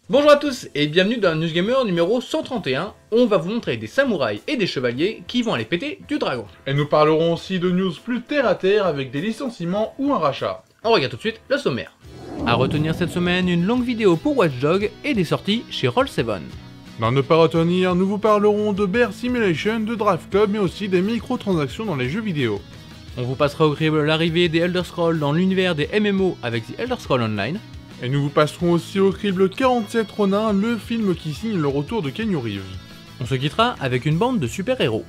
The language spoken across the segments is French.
Bonjour à tous et bienvenue dans News Gamer numéro 131, où on va vous montrer des samouraïs et des chevaliers qui vont aller péter du dragon. Et nous parlerons aussi de news plus terre à terre avec des licenciements ou un rachat. On regarde tout de suite le sommaire. A retenir cette semaine, une longue vidéo pour Watch Dogs et des sorties chez Roll7. Dans ne pas retenir, nous vous parlerons de Bear Simulation, de Drive Club, mais aussi des microtransactions dans les jeux vidéo. On vous passera au crible l'arrivée des Elder Scrolls dans l'univers des MMO avec The Elder Scrolls Online. Et nous vous passerons aussi au crible 47 Ronin, le film qui signe le retour de Keanu Reeves. On se quittera avec une bande de super-héros.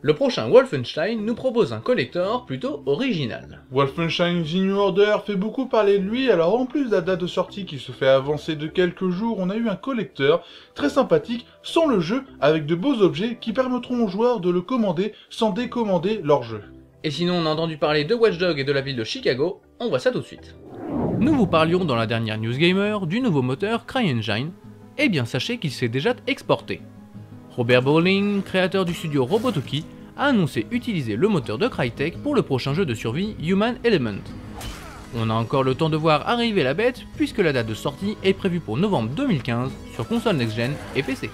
Le prochain Wolfenstein nous propose un collector plutôt original. Wolfenstein The New Order fait beaucoup parler de lui, alors en plus de la date de sortie qui se fait avancer de quelques jours, on a eu un collecteur très sympathique sans le jeu, avec de beaux objets qui permettront aux joueurs de le commander sans décommander leur jeu. Et sinon on a entendu parler de Watch Dogs et de la ville de Chicago, on voit ça tout de suite. Nous vous parlions dans la dernière News Gamer du nouveau moteur CryEngine, et bien sachez qu'il s'est déjà exporté. Robert Bowling, créateur du studio Robotoki, a annoncé utiliser le moteur de Crytek pour le prochain jeu de survie Human Element. On a encore le temps de voir arriver la bête puisque la date de sortie est prévue pour novembre 2015 sur console next-gen et PC.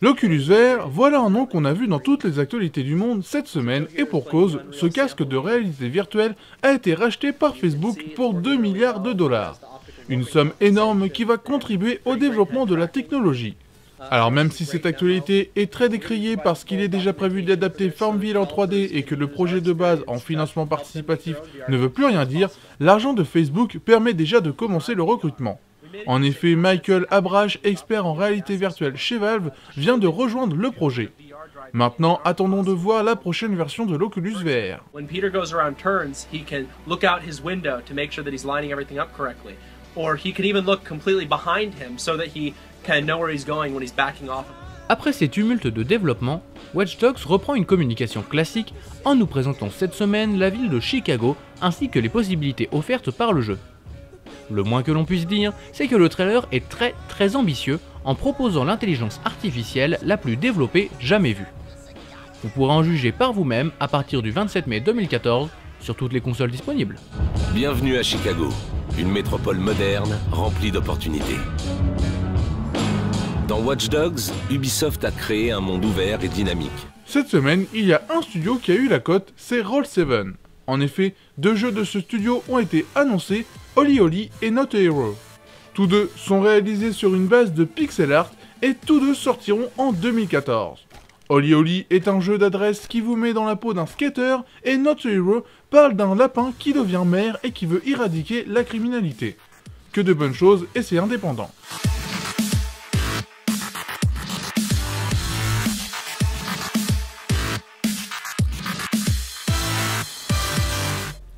L'Oculus VR, voilà un nom qu'on a vu dans toutes les actualités du monde cette semaine, et pour cause, ce casque de réalité virtuelle a été racheté par Facebook pour 2 milliards de dollars. Une somme énorme qui va contribuer au développement de la technologie. Alors même si cette actualité est très décriée parce qu'il est déjà prévu d'adapter Farmville en 3D et que le projet de base en financement participatif ne veut plus rien dire, l'argent de Facebook permet déjà de commencer le recrutement. En effet, Michael Abrash, expert en réalité virtuelle chez Valve, vient de rejoindre le projet. Maintenant, attendons de voir la prochaine version de l'Oculus VR. When Peter goes around turns, he can look out his window to make sure that he's lining everything up correctly. Or he can even look completely behind him so that he can know where he's going when he's backing off. Après ces tumultes de développement, Watch Dogs reprend une communication classique en nous présentant cette semaine la ville de Chicago ainsi que les possibilités offertes par le jeu. Le moins que l'on puisse dire, c'est que le trailer est très ambitieux en proposant l'intelligence artificielle la plus développée jamais vue. Vous pourrez en juger par vous-même à partir du 27 mai 2014 sur toutes les consoles disponibles. Bienvenue à Chicago, une métropole moderne remplie d'opportunités. Dans Watch Dogs, Ubisoft a créé un monde ouvert et dynamique. Cette semaine, il y a un studio qui a eu la cote, c'est Roll7. En effet, 2 jeux de ce studio ont été annoncés, OlliOlli et Not a Hero. Tous deux sont réalisés sur une base de pixel art et tous deux sortiront en 2014. OlliOlli est un jeu d'adresse qui vous met dans la peau d'un skater et Not a Hero parle d'un lapin qui devient maire et qui veut éradiquer la criminalité. Que de bonnes choses et c'est indépendant.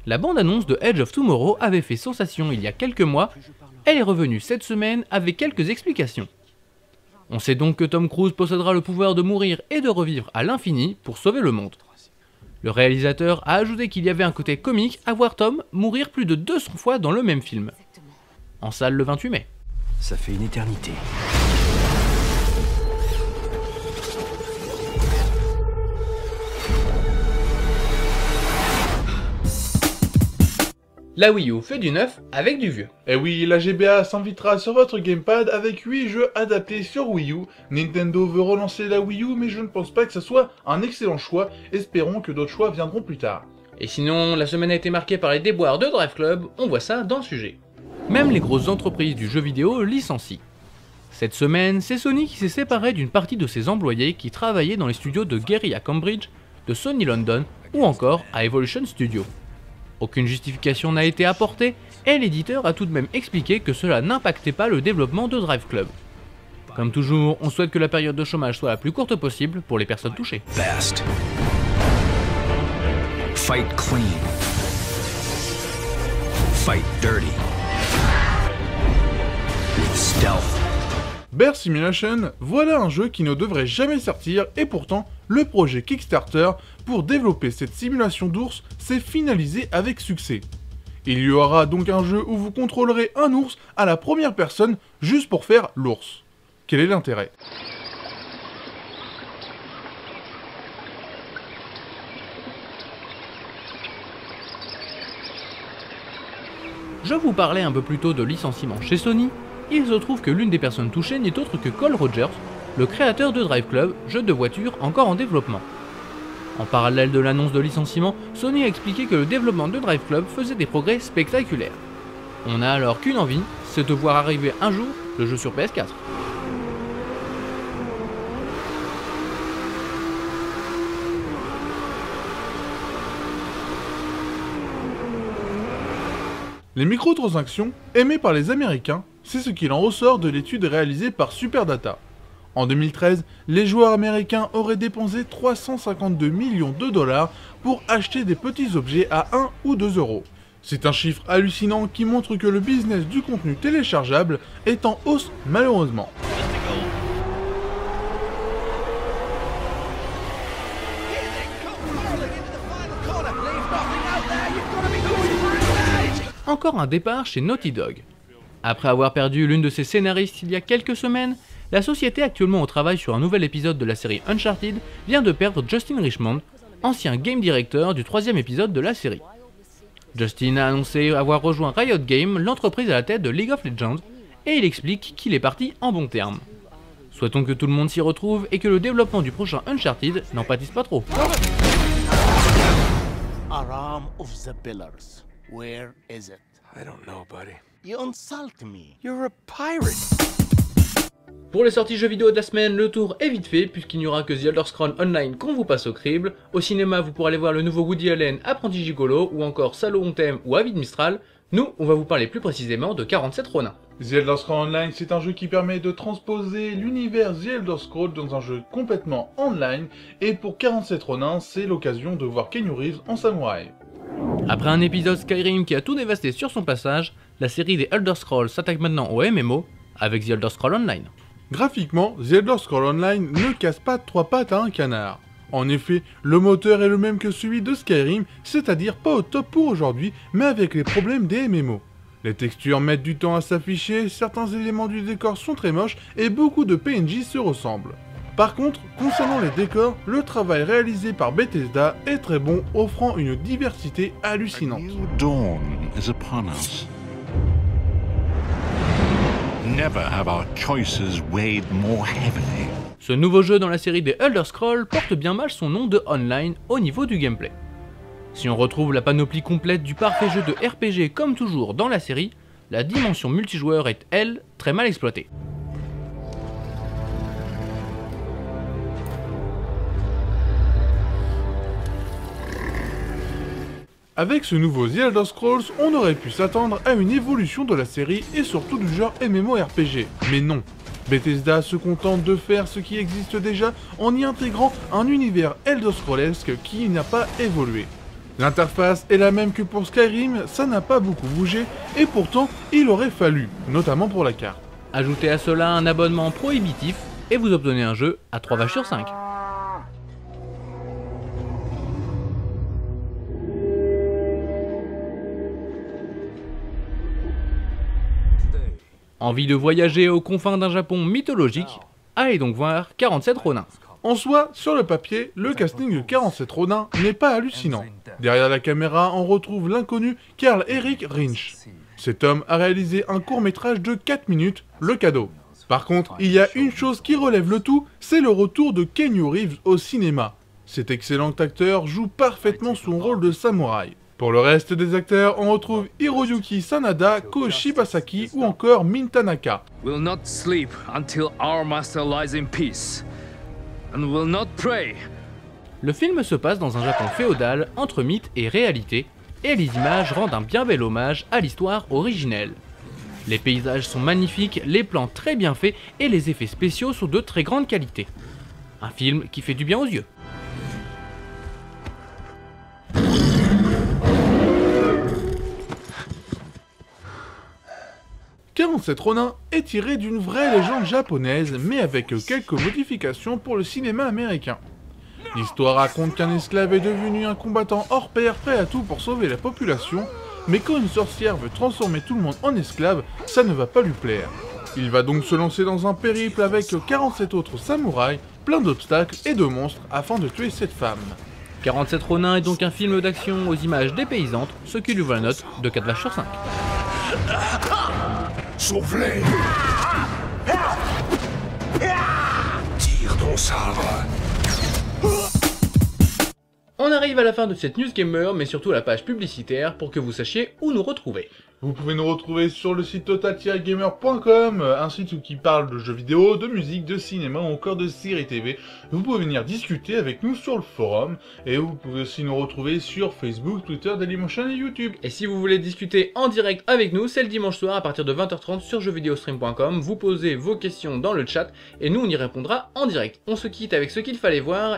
La bande-annonce de Edge of Tomorrow avait fait sensation il y a quelques mois, elle est revenue cette semaine avec quelques explications. On sait donc que Tom Cruise possédera le pouvoir de mourir et de revivre à l'infini pour sauver le monde. Le réalisateur a ajouté qu'il y avait un côté comique à voir Tom mourir plus de 200 fois dans le même film. En salle le 28 mai. Ça fait une éternité. La Wii U fait du neuf avec du vieux. Et oui, la GBA s'invitera sur votre gamepad avec 8 jeux adaptés sur Wii U. Nintendo veut relancer la Wii U, mais je ne pense pas que ce soit un excellent choix. Espérons que d'autres choix viendront plus tard. Et sinon, la semaine a été marquée par les déboires de Drive Club, on voit ça dans le sujet. Même les grosses entreprises du jeu vidéo licencient. Cette semaine, c'est Sony qui s'est séparé d'une partie de ses employés qui travaillaient dans les studios de Guerrilla Cambridge, de Sony London ou encore à Evolution Studio. Aucune justification n'a été apportée et l'éditeur a tout de même expliqué que cela n'impactait pas le développement de Drive Club. Comme toujours, on souhaite que la période de chômage soit la plus courte possible pour les personnes touchées. Fast. Fight clean. Fight dirty. With stealth. Bear Simulation, voilà un jeu qui ne devrait jamais sortir et pourtant, le projet Kickstarter pour développer cette simulation d'ours s'est finalisé avec succès. Il y aura donc un jeu où vous contrôlerez un ours à la première personne juste pour faire l'ours. Quel est l'intérêt ? Je vous parlais un peu plus tôt de licenciement chez Sony, il se trouve que l'une des personnes touchées n'est autre que Cole Rogers, le créateur de Drive Club, jeu de voiture encore en développement. En parallèle de l'annonce de licenciement, Sony a expliqué que le développement de Drive Club faisait des progrès spectaculaires. On n'a alors qu'une envie, c'est de voir arriver un jour le jeu sur PS4. Les microtransactions, aimées par les Américains, c'est ce qu'il en ressort de l'étude réalisée par Superdata. En 2013, les joueurs américains auraient dépensé 352 millions de dollars pour acheter des petits objets à 1 ou 2 euros. C'est un chiffre hallucinant qui montre que le business du contenu téléchargeable est en hausse malheureusement. Encore un départ chez Naughty Dog. Après avoir perdu l'une de ses scénaristes il y a quelques semaines, la société actuellement au travail sur un nouvel épisode de la série Uncharted vient de perdre Justin Richmond, ancien game director du 3e épisode de la série. Justin a annoncé avoir rejoint Riot Games, l'entreprise à la tête de League of Legends, et il explique qu'il est parti en bons termes. Souhaitons que tout le monde s'y retrouve et que le développement du prochain Uncharted n'en pâtisse pas trop. Aram of the Pillars. Where is it? I don't know, buddy. You insult me. You're a pirate. Pour les sorties jeux vidéo de la semaine, le tour est vite fait puisqu'il n'y aura que The Elder Scrolls Online qu'on vous passe au crible. Au cinéma, vous pourrez aller voir le nouveau Woody Allen, Apprenti Gigolo ou encore Salo on Thème ou Avid Mistral. Nous, on va vous parler plus précisément de 47 Ronin. The Elder Scrolls Online, c'est un jeu qui permet de transposer l'univers The Elder Scrolls dans un jeu complètement online, et pour 47 Ronin, c'est l'occasion de voir Keanu Reeves en samouraï. Après un épisode Skyrim qui a tout dévasté sur son passage, la série des Elder Scrolls s'attaque maintenant au MMO avec The Elder Scrolls Online. Graphiquement, The Elder Scrolls Online ne casse pas 3 pattes à un canard. En effet, le moteur est le même que celui de Skyrim, c'est-à-dire pas au top pour aujourd'hui, mais avec les problèmes des MMO. Les textures mettent du temps à s'afficher, certains éléments du décor sont très moches et beaucoup de PNJ se ressemblent. Par contre, concernant les décors, le travail réalisé par Bethesda est très bon, offrant une diversité hallucinante. New dawn is upon us. Never have our choices weighed more heavily. Ce nouveau jeu dans la série des Elder Scrolls porte bien mal son nom de online au niveau du gameplay. Si on retrouve la panoplie complète du parfait jeu de RPG comme toujours dans la série, la dimension multijoueur est, elle, très mal exploitée. Avec ce nouveau The Elder Scrolls, on aurait pu s'attendre à une évolution de la série et surtout du genre MMORPG. Mais non, Bethesda se contente de faire ce qui existe déjà en y intégrant un univers Elder Scrollesque qui n'a pas évolué. L'interface est la même que pour Skyrim, ça n'a pas beaucoup bougé, et pourtant il aurait fallu, notamment pour la carte. Ajoutez à cela un abonnement prohibitif et vous obtenez un jeu à 3 vaches sur 5. Envie de voyager aux confins d'un Japon mythologique? Allez donc voir 47 Ronin. En soi, sur le papier, le casting de 47 Ronin n'est pas hallucinant. Derrière la caméra, on retrouve l'inconnu Karl-Erik Rinch. Cet homme a réalisé un court-métrage de 4 minutes, Le Cadeau. Par contre, il y a une chose qui relève le tout, c'est le retour de Keanu Reeves au cinéma. Cet excellent acteur joue parfaitement son rôle de samouraï. Pour le reste des acteurs, on retrouve Hiroyuki Sanada, Ko Shibasaki ou encore Min Tanaka. Will not sleep until our master lies in peace, and will not pray. Le film se passe dans un Japon féodal, entre mythe et réalité, et les images rendent un bien bel hommage à l'histoire originelle. Les paysages sont magnifiques, les plans très bien faits et les effets spéciaux sont de très grande qualité. Un film qui fait du bien aux yeux. « 47 Ronin est tiré d'une vraie légende japonaise, mais avec quelques modifications pour le cinéma américain. L'histoire raconte qu'un esclave est devenu un combattant hors pair prêt à tout pour sauver la population, mais quand une sorcière veut transformer tout le monde en esclave, ça ne va pas lui plaire. Il va donc se lancer dans un périple avec 47 autres samouraïs, plein d'obstacles et de monstres afin de tuer cette femme. 47 Ronin est donc un film d'action aux images dépaysantes, ce qui lui vaut la note de 4 vaches sur 5. Sauve-les. Tire ton sabre. On arrive à la fin de cette News Gamer, mais surtout à la page publicitaire pour que vous sachiez où nous retrouver. Vous pouvez nous retrouver sur le site total-gamer.com, un site qui parle de jeux vidéo, de musique, de cinéma ou encore de séries TV. Vous pouvez venir discuter avec nous sur le forum, et vous pouvez aussi nous retrouver sur Facebook, Twitter, Dailymotion et YouTube. Et si vous voulez discuter en direct avec nous, c'est le dimanche soir à partir de 20h30 sur jeuxvideostream.com. Vous posez vos questions dans le chat, et nous on y répondra en direct. On se quitte avec ce qu'il fallait voir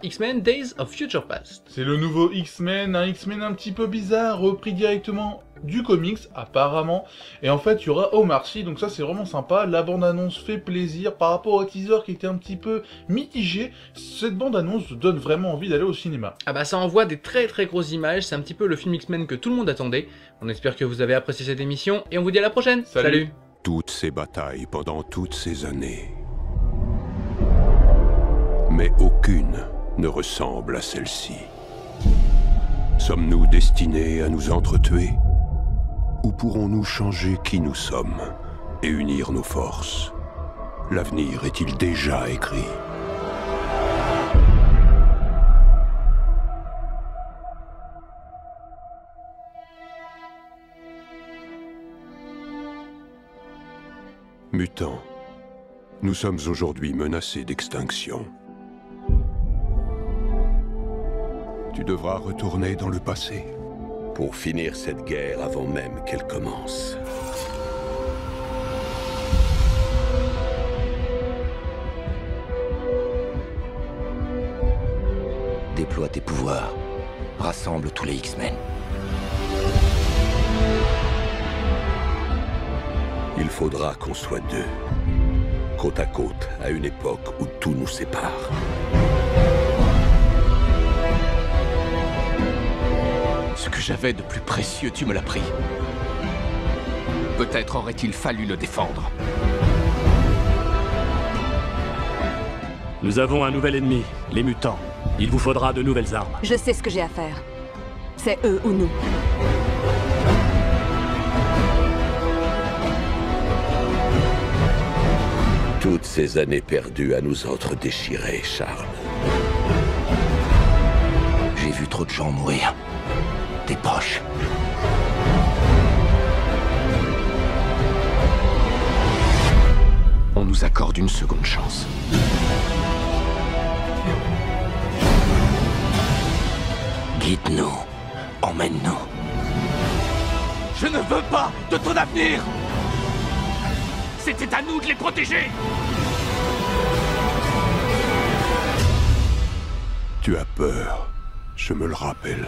X-Men Days of Future Past. C'est le nouveau X-Men, un X-Men un petit peu bizarre, repris directement du comics apparemment, et en fait il y aura Omar Sy, donc ça c'est vraiment sympa. La bande-annonce fait plaisir par rapport au teaser qui était un petit peu mitigé. Cette bande-annonce donne vraiment envie d'aller au cinéma. Ah bah ça envoie des très grosses images, c'est un petit peu le film X-Men que tout le monde attendait. On espère que vous avez apprécié cette émission, et on vous dit à la prochaine. Salut. Toutes ces batailles pendant toutes ces années, mais aucune ne ressemble à celle-ci. Sommes-nous destinés à nous entretuer? Ou pourrons-nous changer qui nous sommes et unir nos forces? L'avenir est-il déjà écrit? Mutants, nous sommes aujourd'hui menacés d'extinction. Tu devras retourner dans le passé pour finir cette guerre avant même qu'elle commence. Déploie tes pouvoirs. Rassemble tous les X-Men. Il faudra qu'on soit deux, côte à côte, à une époque où tout nous sépare. Ce que j'avais de plus précieux, tu me l'as pris. Peut-être aurait-il fallu le défendre. Nous avons un nouvel ennemi, les mutants. Il vous faudra de nouvelles armes. Je sais ce que j'ai à faire. C'est eux ou nous. Toutes ces années perdues à nous entre-déchirer, Charles. J'ai vu trop de gens mourir. Tes proches. On nous accorde une seconde chance. Guide-nous. Emmène-nous. Je ne veux pas de ton avenir. C'était à nous de les protéger. Tu as peur, je me le rappelle.